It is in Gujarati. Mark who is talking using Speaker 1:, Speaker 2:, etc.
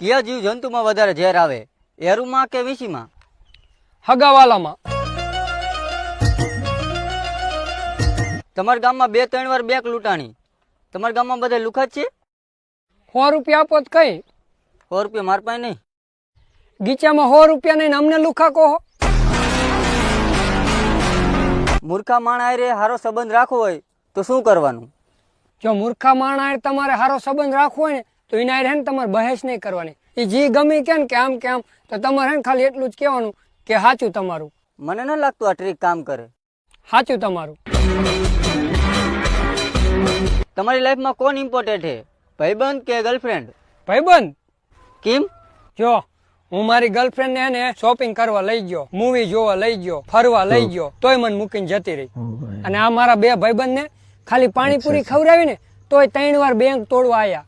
Speaker 1: કયા જીવ જંતુમાં વધારે ઝેર આવે, એરુમાં કે વીસીમાં?
Speaker 2: હગાવાલામાં.
Speaker 1: તમારા ગામમાં 2-3 વાર બેક લૂંટાણી. તમારા ગામમાં બધા લુખા જ છે?
Speaker 2: 100 રૂપિયા આપો તો કઈ?
Speaker 1: 100 રૂપિયા માર પાસે નહીં.
Speaker 2: ગીચામાં 100 રૂપિયા નહીં, અમને લુખા કહો.
Speaker 1: મૂર્ખા માણા હારે હારો સંબંધ રાખવો હોય તો શું કરવાનું?
Speaker 2: જો મૂર્ખા માણા હારે તમારે સારો સંબંધ રાખવો હોય ને તો એના હારે ને તમારે બહેસ નહીં કરવાની. એ જી ગમી કે આમ તો તમારે ને ખાલી એટલું જ કહેવાનું કે સાચું તમારું.
Speaker 1: મને ન લાગતું આ ટ્રીક કામ કરે.
Speaker 2: સાચું તમારું.
Speaker 1: તમારી લાઈફમાં કોણ ઇમ્પોર્ટન્ટ છે, ભાઈબંધ કે ગર્લફ્રેન્ડ?
Speaker 2: ભાઈબંધ.
Speaker 1: કેમ?
Speaker 2: જો હું મારી ગર્લફ્રેન્ડ ને શોપિંગ કરવા લઈ ગયો, મૂવી જોવા લઈ ગયો, ફરવા લઈ ગયો, તોય મને મૂકીને જતી રહી. અને આ મારા 2 ભાઈબંધ ને ખાલી પાણીપુરી ખવડાવી ને તોય 3 વાર બેંક તોડવા આયા.